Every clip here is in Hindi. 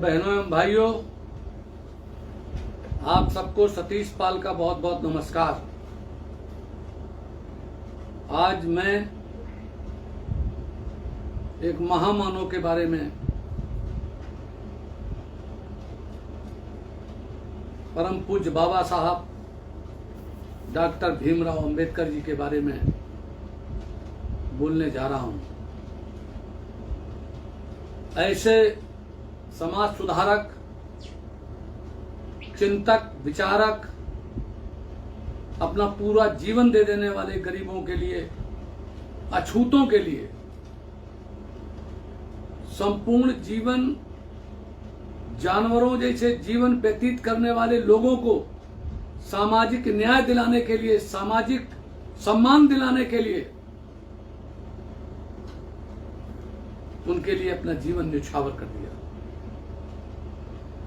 बहनों एवं भाइयों, आप सबको सतीश पाल का बहुत बहुत नमस्कार। आज मैं एक महामानव के बारे में, परम पूज्य बाबा साहब डॉक्टर भीमराव अंबेडकर जी के बारे में बोलने जा रहा हूं। ऐसे समाज सुधारक, चिंतक, विचारक, अपना पूरा जीवन दे देने वाले गरीबों के लिए, अछूतों के लिए संपूर्ण जीवन जानवरों जैसे जीवन व्यतीत करने वाले लोगों को सामाजिक न्याय दिलाने के लिए, सामाजिक सम्मान दिलाने के लिए उनके लिए अपना जीवन न्यौछावर कर दिया।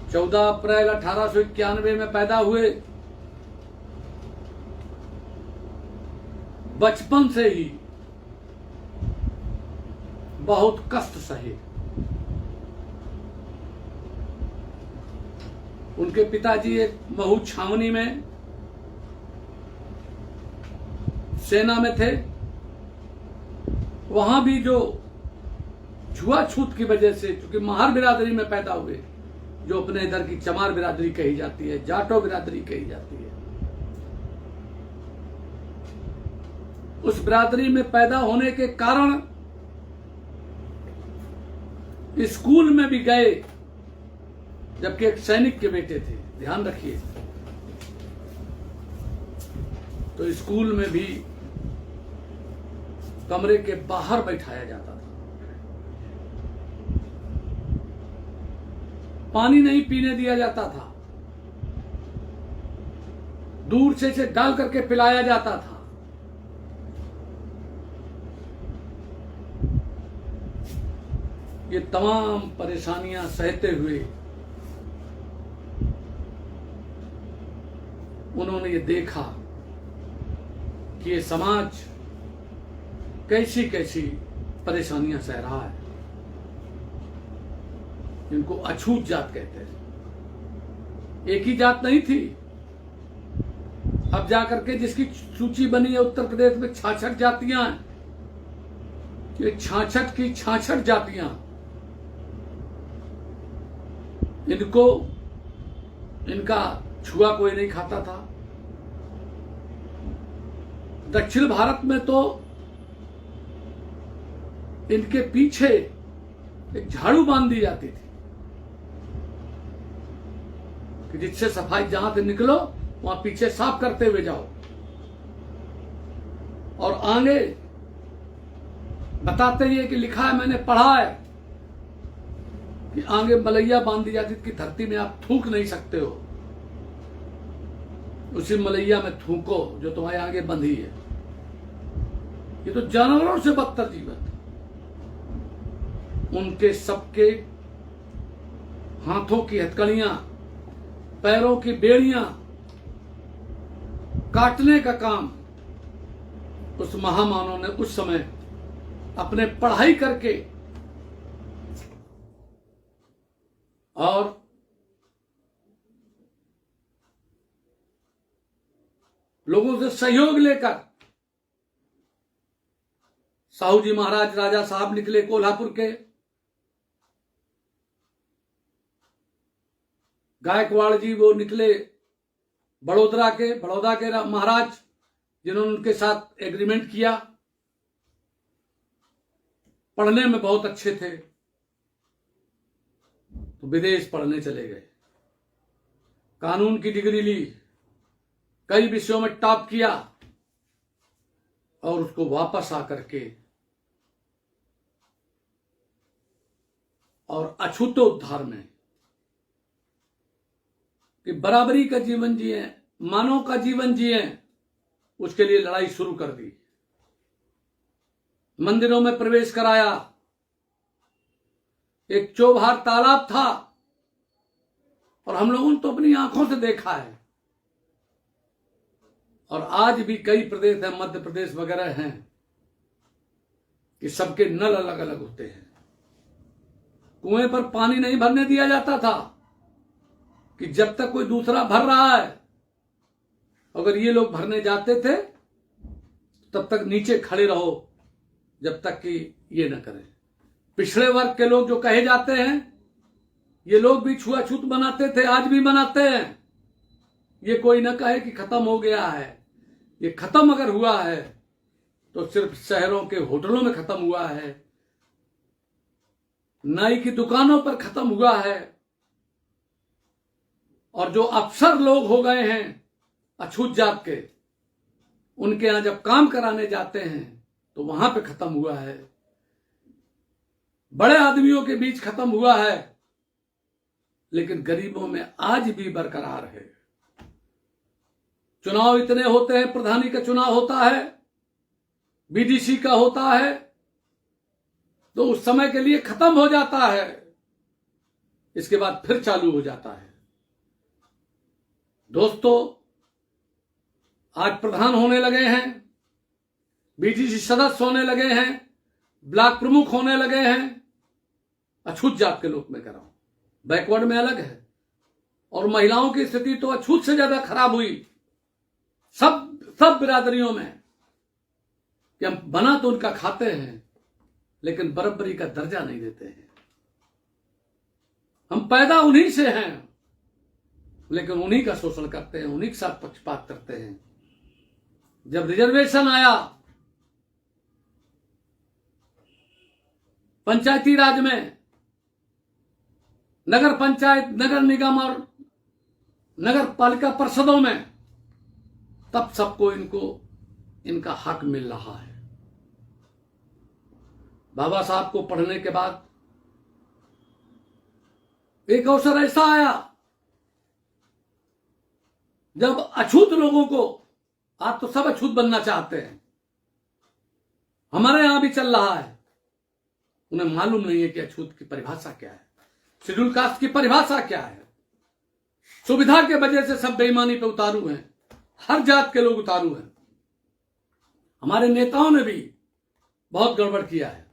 14 अप्रैल 1891 में पैदा हुए, बचपन से ही बहुत कष्ट सहे। उनके पिताजी एक महू छावनी में सेना में थे। वहां भी जो छुआछूत की वजह से, चूंकि महार बिरादरी में पैदा हुए, जो अपने इधर की चमार बिरादरी कही जाती है, जाटो बिरादरी कही जाती है, उस बिरादरी में पैदा होने के कारण स्कूल में भी गए, जबकि एक सैनिक के बेटे थे। ध्यान रखिए, तो स्कूल में भी कमरे के बाहर बैठाया जाता था। पानी नहीं पीने दिया जाता था, दूर से डाल करके पिलाया जाता था। ये तमाम परेशानियां सहते हुए उन्होंने ये देखा कि ये समाज कैसी कैसी परेशानियां सह रहा है, जिनको अछूत जात कहते हैं। एक ही जात नहीं थी, अब जाकर के जिसकी सूची बनी है उत्तर प्रदेश में 66 जातियां हैं। ये 66 की 66 जातियां, इनको इनका छुआ कोई नहीं खाता था। दक्षिण भारत में तो इनके पीछे एक झाड़ू बांध दी जाती थी कि जिससे सफाई, जहां से निकलो वहां पीछे साफ करते हुए जाओ। और आगे बताते ही है कि लिखा है, मैंने पढ़ा है कि आगे मलैया बांध दी जाती थी कि धरती में आप थूक नहीं सकते हो, उसी मलैया में थूको जो तुम्हारे आगे बंधी है। ये तो जानवरों से बदतर जीवन। उनके सबके हाथों की हथकड़ियां, पैरों की बेड़ियां काटने का काम उस महामानव ने उस समय अपने पढ़ाई करके और लोगों से सहयोग लेकर, साहू जी महाराज राजा साहब निकले कोल्हापुर के, गायकवाड़ जी वो निकले बड़ौदा के महाराज, जिन्होंने उनके साथ एग्रीमेंट किया। पढ़ने में बहुत अच्छे थे तो विदेश पढ़ने चले गए, कानून की डिग्री ली, कई विषयों में टॉप किया और उसको वापस आकर के और अछूतोद्धार में कि बराबरी का जीवन जिए, मानव का जीवन जिए, उसके लिए लड़ाई शुरू कर दी। मंदिरों में प्रवेश कराया। एक चौबार तालाब था और हम लोगों ने तो अपनी आंखों से देखा है। और आज भी कई प्रदेश हैं, मध्य प्रदेश वगैरह हैं, कि सबके नल अलग अलग होते हैं। कुएं पर पानी नहीं भरने दिया जाता था कि जब तक कोई दूसरा भर रहा है। अगर ये लोग भरने जाते थे तब तक नीचे खड़े रहो जब तक कि ये न करें। पिछड़े वर्ग के लोग जो कहे जाते हैं, ये लोग भी छुआछूत बनाते थे, आज भी बनाते हैं। ये कोई न कहे कि खत्म हो गया है। ये खत्म अगर हुआ है तो सिर्फ शहरों के होटलों में खत्म हुआ है, नाई की दुकानों पर खत्म हुआ है। और जो अफसर लोग हो गए हैं अछूत जात के, उनके यहां जब काम कराने जाते हैं तो वहां पे खत्म हुआ है। बड़े आदमियों के बीच खत्म हुआ है, लेकिन गरीबों में आज भी बरकरार है। चुनाव इतने होते हैं, प्रधानी का चुनाव होता है, बीडीसी का होता है, तो उस समय के लिए खत्म हो जाता है, इसके बाद फिर चालू हो जाता है। दोस्तों, आज प्रधान होने लगे हैं, बीडीसी सदस्य होने लगे हैं, ब्लॉक प्रमुख होने लगे हैं अछूत जात के लोग। मैं कह रहा हूं बैकवर्ड में अलग है, और महिलाओं की स्थिति तो अछूत से ज्यादा खराब हुई सब बिरादरियों में, कि हम बना तो उनका खाते हैं लेकिन बराबरी का दर्जा नहीं देते हैं। हम पैदा उन्हीं से हैं लेकिन उन्हीं का शोषण करते हैं, उन्हीं के साथ पक्षपात करते हैं। जब रिजर्वेशन आया पंचायती राज में, नगर पंचायत, नगर निगम और नगर पालिका परिषदों में, तब सबको इनका हक मिल रहा है। बाबा साहब को पढ़ने के बाद एक अवसर ऐसा आया जब अछूत लोगों को, आज तो सब अछूत बनना चाहते हैं, हमारे यहां भी चल रहा है, उन्हें मालूम नहीं है कि अछूत की परिभाषा क्या है, शेड्यूल कास्ट की परिभाषा क्या है। सुविधा के वजह से सब बेईमानी पे उतारू हैं, हर जात के लोग उतारू हैं। हमारे नेताओं ने भी बहुत गड़बड़ किया है।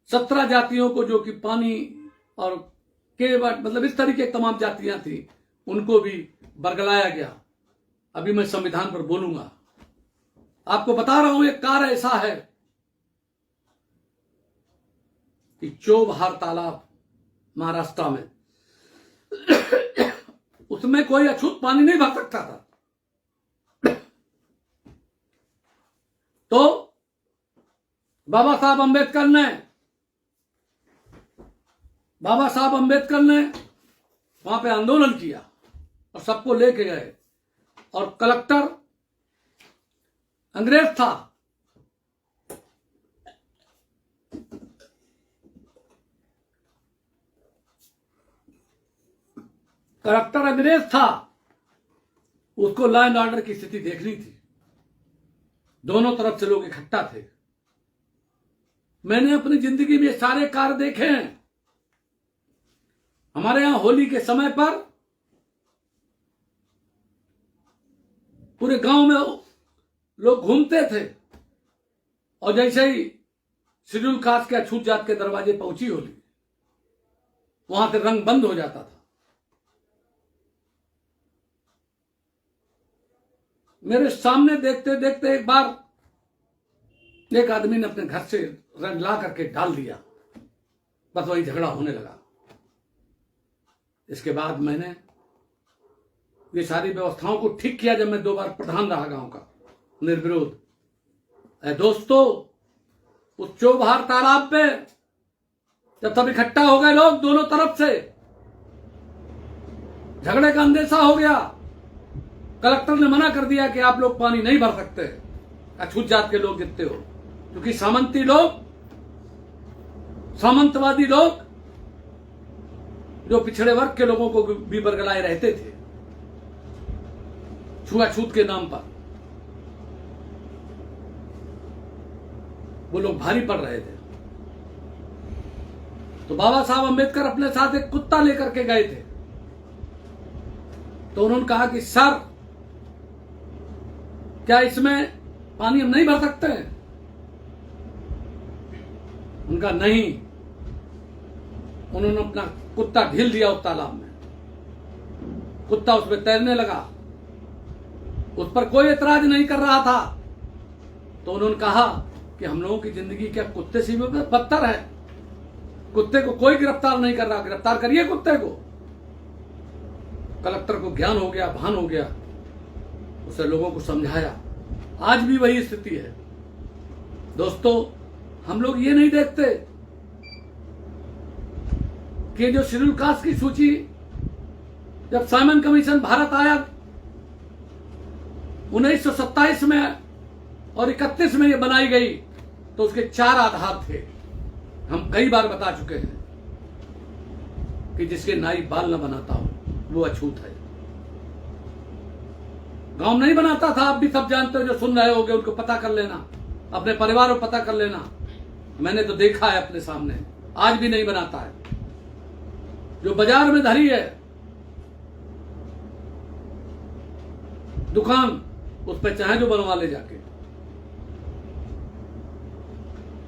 17 जातियों को, जो कि पानी और केवट, मतलब इस तरीके की तमाम जातियां थी, उनको भी बरगलाया गया। अभी मैं संविधान पर बोलूंगा। आपको बता रहा हूं, एक कार्य ऐसा है कि चोबहार तालाब महाराष्ट्र में, उसमें कोई अछूत पानी नहीं भर सकता था। तो बाबा साहब अंबेडकर ने वहां पे आंदोलन किया और सबको लेके गए, और कलेक्टर अंग्रेज था। कलेक्टर अंग्रेज था, उसको लॉ एंड ऑर्डर की स्थिति देखनी थी। दोनों तरफ से लोग इकट्ठा थे। मैंने अपनी जिंदगी में सारे कार्य देखे हैं। हमारे यहां होली के समय पर पूरे गांव में लोग घूमते थे, और जैसे ही शेड्यूल कास्ट के अछूत जात के दरवाजे पहुंची होली, वहां से रंग बंद हो जाता था। मेरे सामने देखते देखते एक बार एक आदमी ने अपने घर से रंग ला करके डाल दिया, बस वही झगड़ा होने लगा। इसके बाद मैंने ये सारी व्यवस्थाओं को ठीक किया जब मैं 2 बार प्रधान रहा गांव का निर्विरोध। दोस्तों, उस चोबहार तालाब पे जब सब इकट्ठा हो गए लोग दोनों तरफ से, झगड़े का अंदेशा हो गया। कलेक्टर ने मना कर दिया कि आप लोग पानी नहीं भर सकते, अछूत जात के लोग जितने हो, क्योंकि सामंतवादी लोग जो पिछड़े वर्ग के लोगों को भी बरगलाए रहते थे छुआछूत के नाम पर, वो लोग भारी पड़ रहे थे। तो बाबा साहब अंबेडकर अपने साथ एक कुत्ता लेकर के गए थे। तो उन्होंने कहा कि सर, क्या इसमें पानी हम नहीं भर सकते हैं? उनका नहीं, उन्होंने अपना कुत्ता ढील दिया उस तालाब में, कुत्ता उसमें तैरने लगा, उस पर कोई एतराज नहीं कर रहा था। तो उन्होंने कहा कि हम लोगों की जिंदगी क्या कुत्ते से भी बदतर है, कुत्ते को कोई गिरफ्तार नहीं कर रहा, गिरफ्तार करिए कुत्ते को। कलेक्टर को ज्ञान हो गया, भान हो गया, उसे लोगों को समझाया। आज भी वही स्थिति है दोस्तों। हम लोग ये नहीं देखते कि जो शेड्यूल कास्ट की सूची, जब साइमन कमीशन भारत आया 1927 में और 31 में ये बनाई गई, तो उसके 4 आधार थे। हम कई बार बता चुके हैं कि जिसके नाई बाल न बनाता हो वो अछूत है। गांव नहीं बनाता था, आप भी सब जानते हो, जो सुन रहे होगे उनको पता कर लेना, अपने परिवार को पता कर लेना। मैंने तो देखा है अपने सामने, आज भी नहीं बनाता है। जो बाजार में धरी है दुकान, उस पर चाहे जो बनवा ले जाके,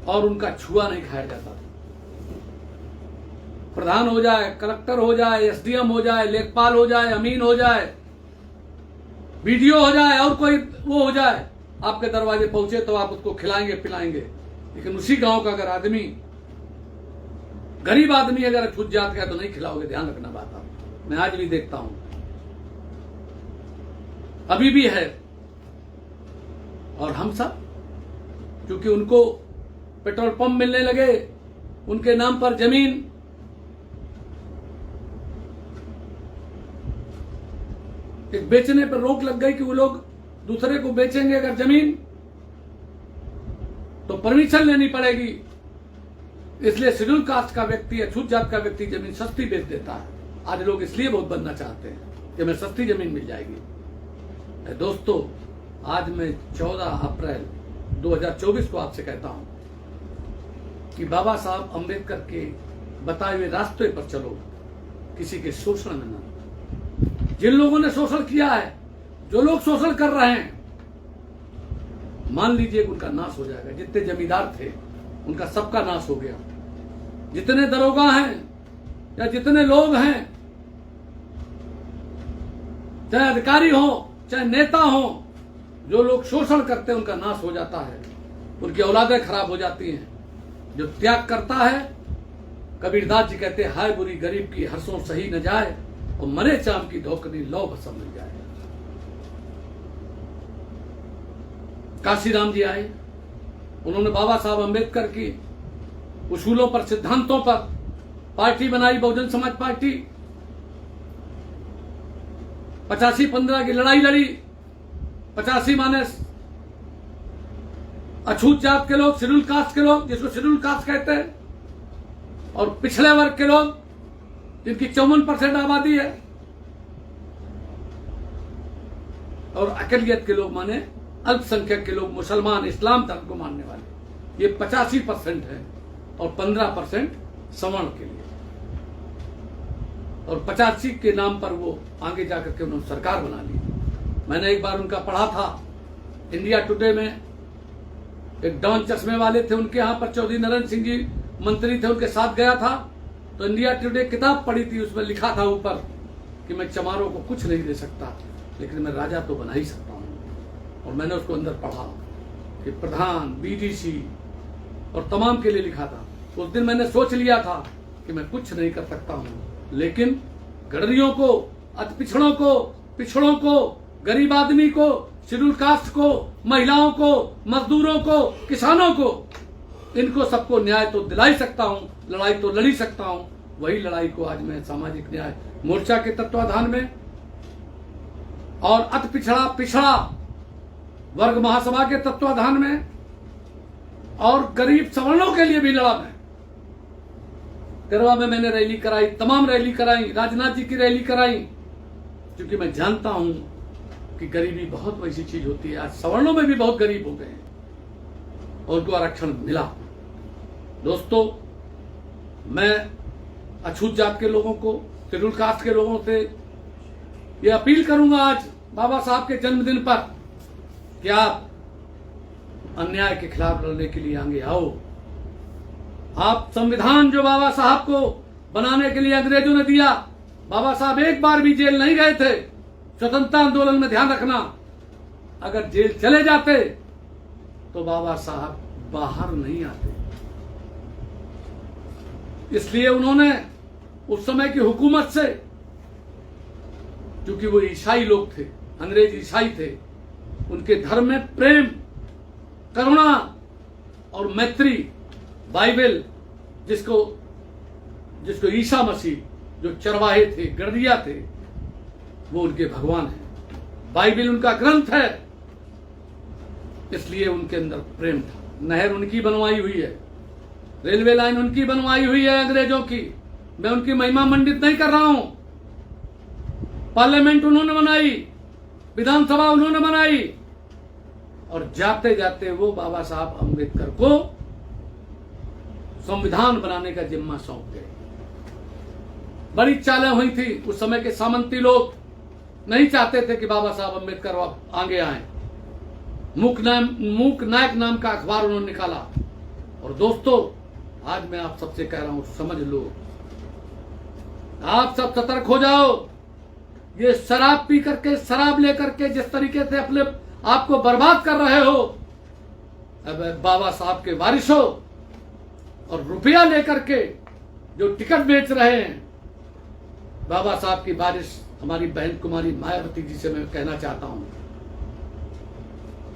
और उनका छुआ नहीं खाया जाता। प्रधान हो जाए, कलेक्टर हो जाए, एसडीएम हो जाए, लेखपाल हो जाए, अमीन हो जाए, बीडीओ हो जाए, और कोई वो हो जाए, आपके दरवाजे पहुंचे तो आप उसको खिलाएंगे पिलाएंगे। लेकिन उसी गांव का अगर आदमी, गरीब आदमी अगर छूट जात गया तो नहीं खिलाओगे। ध्यान रखना बात आप। मैं आज भी देखता हूं, अभी भी है। और हम सब, क्योंकि उनको पेट्रोल पंप मिलने लगे, उनके नाम पर जमीन, एक बेचने पर रोक लग गई कि वो लोग दूसरे को बेचेंगे अगर जमीन तो परमिशन लेनी पड़ेगी। इसलिए शेड्यूल कास्ट का व्यक्ति या छूट जात का व्यक्ति जमीन सस्ती बेच देता है। आज लोग इसलिए बहुत बनना चाहते हैं कि हमें सस्ती जमीन मिल जाएगी। दोस्तों, आज मैं 14 अप्रैल 2024 को आपसे कहता हूं कि बाबा साहब अंबेडकर के बताए हुए रास्ते पर चलो, किसी के शोषण में न। जिन लोगों ने शोषण किया है, जो लोग शोषण कर रहे हैं, मान लीजिए उनका नाश हो जाएगा। जितने जमींदार थे उनका सबका नाश हो गया। जितने दरोगा हैं या जितने लोग हैं, चाहे अधिकारी हो चाहे नेता हो, जो लोग शोषण करते हैं उनका नाश हो जाता है, उनकी औलादें खराब हो जाती हैं। जो त्याग करता है, कबीरदास जी कहते हैं, हाय बुरी गरीब की हर्षों सही न जाए, और मरे चाम की धोकनी लौ भसम मिल जाए। काशीराम जी आए, उन्होंने बाबा साहब अंबेडकर की उसूलों पर, सिद्धांतों पर पार्टी बनाई, बहुजन समाज पार्टी। 85-15 की लड़ाई लड़ी। 85 माने अछूत जात के लोग, शेड्यूल कास्ट के लोग, जिसको शेड्यूल कास्ट कहते हैं, और पिछड़े वर्ग के लोग, जिनकी 54% आबादी है, और अकलियत के लोग माने अल्पसंख्यक के लोग, मुसलमान, इस्लाम धर्म को मानने वाले, ये 85% है, और 15% सवर्ण के लिए। और 85 के नाम पर वो आगे जाकर के उन्होंने सरकार बना ली। मैंने एक बार उनका पढ़ा था इंडिया टुडे में, एक डॉन चश्मे वाले थे, उनके यहाँ पर चौधरी नरेंद्र सिंह जी मंत्री थे, उनके साथ गया था, तो इंडिया टुडे किताब पढ़ी थी, उसमें लिखा था ऊपर कि मैं चमारों को कुछ नहीं दे सकता, लेकिन मैं राजा तो बना ही सकता हूँ। और मैंने उसको अंदर पढ़ा कि प्रधान, बीडीसी और तमाम के लिए लिखा था। उस दिन मैंने सोच लिया था कि मैं कुछ नहीं कर सकता हूँ, लेकिन गडरियों को, अति पिछड़ों को, गरीब आदमी को, शेड्यूल कास्ट को, महिलाओं को, मजदूरों को, किसानों को, इनको सबको न्याय तो दिला ही सकता हूँ, लड़ाई तो लड़ ही सकता हूँ। वही लड़ाई को आज मैं सामाजिक न्याय मोर्चा के तत्वाधान में और अति पिछड़ा वर्ग महासभा के तत्वाधान में और गरीब सवर्णों के लिए भी लड़ा। मैं तिरवा में मैंने रैली कराई, तमाम रैली कराई, राजनाथ जी की रैली कराई, क्योंकि मैं जानता हूं कि गरीबी बहुत वैसी चीज होती है। आज सवर्णों में भी बहुत गरीब हो गए हैं और उनको आरक्षण मिला। दोस्तों, मैं अछूत जात के लोगों को, शेड्यूल कास्ट के लोगों से ये अपील करूंगा आज बाबा साहब के जन्मदिन पर कि आप अन्याय के खिलाफ लड़ने के लिए आगे आओ। आप संविधान जो बाबा साहब को बनाने के लिए अंग्रेजों ने दिया। बाबा साहब एक बार भी जेल नहीं गए थे। स्वतंत्रता आंदोलन में ध्यान रखना, अगर जेल चले जाते तो बाबा साहब बाहर नहीं आते। इसलिए उन्होंने उस समय की हुकूमत से, क्योंकि वो ईसाई लोग थे, अंग्रेज ईसाई थे, उनके धर्म में प्रेम, करुणा और मैत्री, बाइबल जिसको ईसा मसीह, जो चरवाहे थे, गर्दिया थे, वो उनके भगवान हैं। बाइबल उनका ग्रंथ है, इसलिए उनके अंदर प्रेम था। नहर उनकी बनवाई हुई है, रेलवे लाइन उनकी बनवाई हुई है अंग्रेजों की। मैं उनकी महिमा मंडित नहीं कर रहा हूं। पार्लियामेंट उन्होंने बनाई, विधानसभा उन्होंने बनाई, और जाते जाते वो बाबा साहब अम्बेडकर को संविधान बनाने का जिम्मा सौंप गए। बड़ी चालें हुई थी। उस समय के सामंती लोग नहीं चाहते थे कि बाबा साहब अम्बेडकर आगे आए। मूक नायक नाम का अखबार उन्होंने निकाला। और दोस्तों, आज मैं आप सबसे कह रहा हूं, समझ लो, आप सब सतर्क हो जाओ। ये शराब पी करके, शराब लेकर के जिस तरीके से अपने आप को बर्बाद कर रहे हो, अब बाबा साहब के वारिसों, और रुपया लेकर के जो टिकट बेच रहे हैं, बाबा साहब की वारिस हमारी बहन कुमारी मायावती जी से मैं कहना चाहता हूं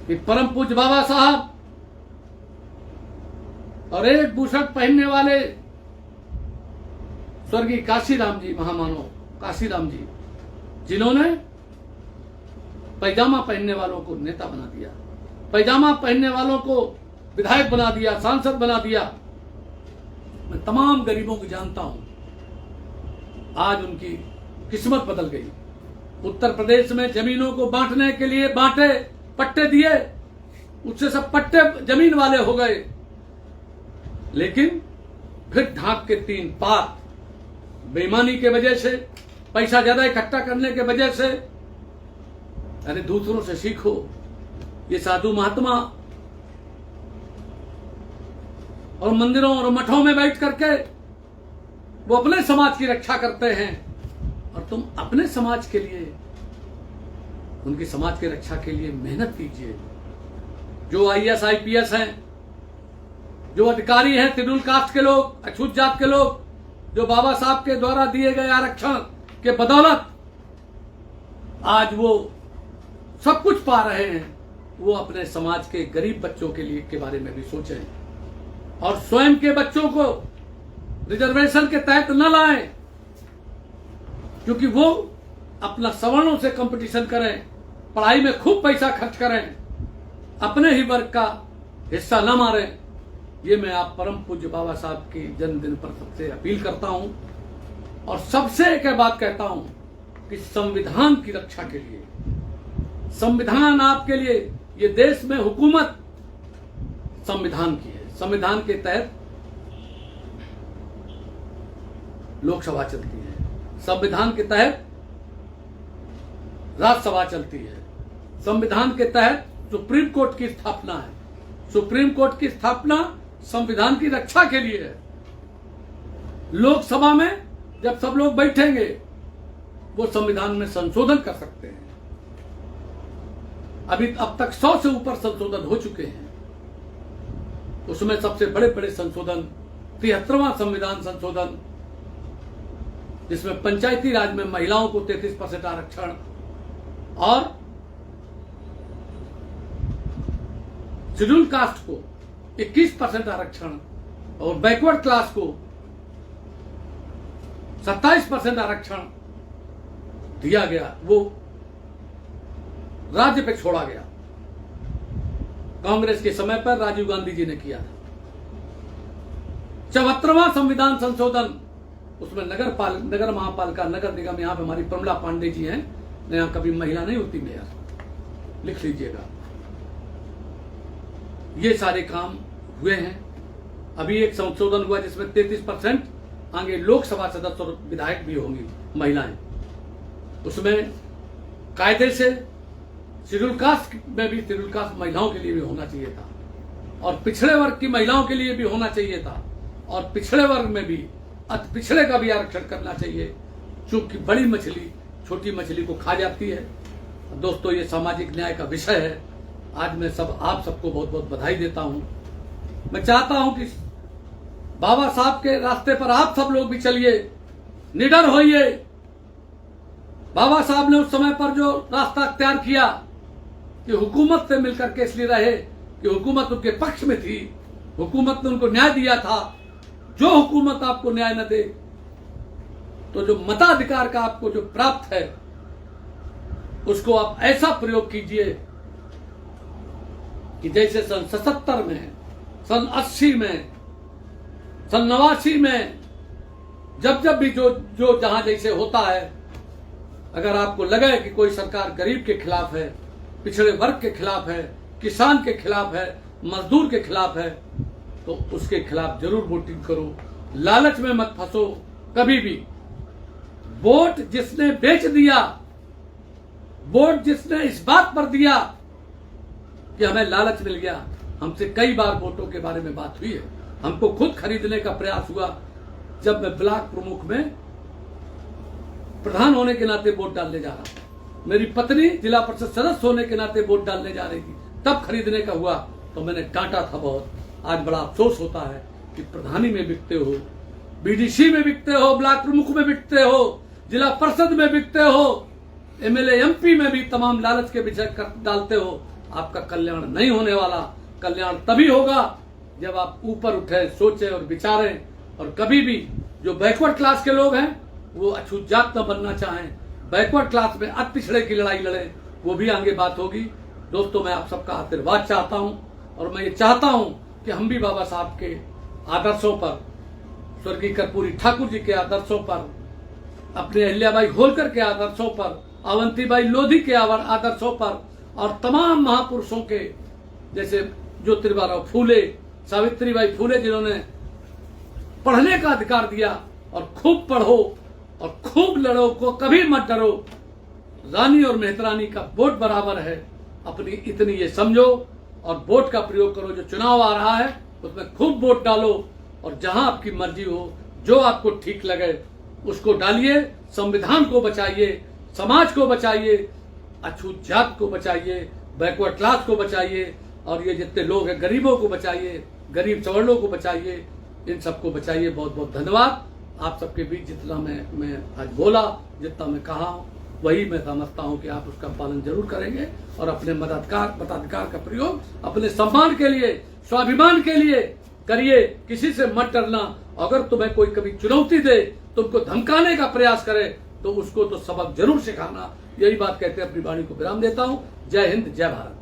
कि परम पूज्य बाबा साहब और एक बुशर्ट पहनने वाले स्वर्गीय काशीराम जी, महामानव काशीराम जी, जिन्होंने पैजामा पहनने वालों को नेता बना दिया, पैजामा पहनने वालों को विधायक बना दिया, सांसद बना दिया। मैं तमाम गरीबों को जानता हूं, आज उनकी किस्मत बदल गई। उत्तर प्रदेश में जमीनों को बांटने के लिए बांटे, पट्टे दिए, उससे सब पट्टे जमीन वाले हो गए। लेकिन फिर ढाक के 3 पात, बेईमानी के वजह से, पैसा ज्यादा इकट्ठा करने के वजह से। अरे दूसरों से सीखो। ये साधु महात्मा और मंदिरों और मठों में बैठ करके वो अपने समाज की रक्षा करते हैं, और तुम अपने समाज के लिए, उनकी समाज की रक्षा के लिए मेहनत कीजिए। जो IAS IPS हैं, जो अधिकारी हैं, शेड्यूल कास्ट के लोग, अछूत जात के लोग, जो बाबा साहब के द्वारा दिए गए आरक्षण के बदौलत आज वो सब कुछ पा रहे हैं, वो अपने समाज के गरीब बच्चों के लिए के बारे में भी सोचें, और स्वयं के बच्चों को रिजर्वेशन के तहत न लाएं, क्योंकि वो अपना सवर्णों से कंपटीशन करें, पढ़ाई में खूब पैसा खर्च करें, अपने ही वर्ग का हिस्सा न मारें। ये मैं आप परम पूज्य बाबा साहब की जन्मदिन पर सबसे अपील करता हूं, और सबसे एक बात कहता हूं कि संविधान की रक्षा के लिए, संविधान आपके लिए, ये देश में हुकूमत संविधान की है। संविधान के तहत लोकसभा चलती है, संविधान के तहत राज्यसभा चलती है, संविधान के तहत सुप्रीम कोर्ट की स्थापना है। सुप्रीम कोर्ट की स्थापना संविधान की रक्षा के लिए है। लोकसभा में जब सब लोग बैठेंगे, वो संविधान में संशोधन कर सकते हैं। अब तक 100 से ऊपर संशोधन हो चुके हैं। उसमें सबसे बड़े बड़े संशोधन 73वां संविधान संशोधन, जिसमें पंचायती राज में महिलाओं को 33% आरक्षण, और शेड्यूल कास्ट को 21% आरक्षण, और बैकवर्ड क्लास को 27% आरक्षण दिया गया। वो राज्य पे छोड़ा गया। कांग्रेस के समय पर राजीव गांधी जी ने किया था। 74वां संविधान संशोधन, उसमें नगर महापालिका, नगर निगम, यहां पे हमारी प्रमला पांडे जी हैं, यहां कभी महिला नहीं होती मेयर, लिख लीजिएगा। ये सारे काम हुए हैं। अभी एक संशोधन हुआ जिसमें 33% आगे लोकसभा सदस्य और विधायक भी होंगी महिलाएं। उसमें कायदे से शेड्यूल कास्ट में भी, शेड्यूल कास्ट महिलाओं के लिए भी होना चाहिए था, और पिछड़े वर्ग की महिलाओं के लिए भी होना चाहिए था, और पिछड़े वर्ग में भी अति पिछड़े का भी आरक्षण करना चाहिए, क्योंकि बड़ी मछली छोटी मछली को खा जाती है। दोस्तों, ये सामाजिक न्याय का विषय है। आज मैं आप सबको बहुत बहुत बधाई देता हूं। मैं चाहता हूं कि बाबा साहब के रास्ते पर आप सब लोग भी चलिए, निडर होइए। बाबा साहब ने उस समय पर जो रास्ता अख्तियार किया कि हुकूमत से मिलकर के इसलिए रहे कि हुकूमत उनके पक्ष में थी, हुकूमत ने उनको न्याय दिया था। जो हुकूमत आपको न्याय न दे तो जो मताधिकार का आपको जो प्राप्त है उसको आप ऐसा प्रयोग कीजिए कि जैसे सन 77 में, सन 80 में, सन 89 में जब भी जो जहां जैसे होता है, अगर आपको लगे कि कोई सरकार गरीब के खिलाफ है, पिछड़े वर्ग के खिलाफ है, किसान के खिलाफ है, मजदूर के खिलाफ है, तो उसके खिलाफ जरूर वोटिंग करो। लालच में मत फंसो कभी भी। वोट जिसने बेच दिया, वोट जिसने इस बात पर दिया कि हमें लालच मिल गया, हमसे कई बार वोटों के बारे में बात हुई है। हमको खुद खरीदने का प्रयास हुआ जब मैं ब्लॉक प्रमुख में प्रधान होने के नाते वोट डालने जा रहा था। मेरी पत्नी जिला परिषद सदस्य होने के नाते वोट डालने जा रही थी, तब खरीदने का हुआ तो मैंने डांटा था बहुत। आज बड़ा अफसोस होता है कि प्रधानी में बिकते हो, बीडीसी में बिकते हो, ब्लॉक प्रमुख में बिकते हो, जिला परिषद में बिकते हो, एमएलए एमपी में भी तमाम लालच के विषय डालते हो। आपका कल्याण नहीं होने वाला। कल्याण तभी होगा जब आप ऊपर उठे, सोचें और विचारें। और कभी भी जो बैकवर्ड क्लास के लोग हैं वो अछूत जात न बनना चाहें, बैकवर्ड क्लास में अति पिछड़े की लड़ाई लड़े, वो भी आगे बात होगी। दोस्तों, मैं आप सबका आशीर्वाद चाहता हूं और मैं ये चाहता हूं कि हम भी बाबा साहब के आदर्शों पर, स्वर्गीय कर्पूरी ठाकुर जी के आदर्शों पर, अपने अहिल्याबाई होलकर के आदर्शों पर, अवंतीबाई लोधी के आदर्शों पर और तमाम महापुरुषों के जैसे ज्योतिबा फूले, सावित्रीबाई फूले, जिन्होंने पढ़ने का अधिकार दिया और खूब पढ़ो और खूब लड़ो, को कभी मत डरो। रानी और मेहतरानी का वोट बराबर है, अपनी इतनी ये समझो और वोट का प्रयोग करो। जो चुनाव आ रहा है उसमें खूब वोट डालो और जहां आपकी मर्जी हो, जो आपको ठीक लगे उसको डालिए। संविधान को बचाइए, समाज को बचाइए, अछूत जात को बचाइए, बैकवर्ड क्लास को बचाइए और ये जितने लोग हैं गरीबों को बचाइए, गरीब सवर्णों को बचाइए, इन सबको बचाइए। बहुत बहुत धन्यवाद। आप सबके बीच जितना मैं आज बोला, जितना मैं कहा हूं, वही मैं समझता हूं कि आप उसका पालन जरूर करेंगे और अपने मताधिकार का प्रयोग अपने सम्मान के लिए, स्वाभिमान के लिए करिए। किसी से मत डरना। अगर तुम्हें कोई कभी चुनौती दे, तुमको धमकाने का प्रयास करे, तो उसको तो सबक जरूर सिखाना। यही बात कहते अपनी वाणी को विराम देता हूं। जय हिंद, जय भारत।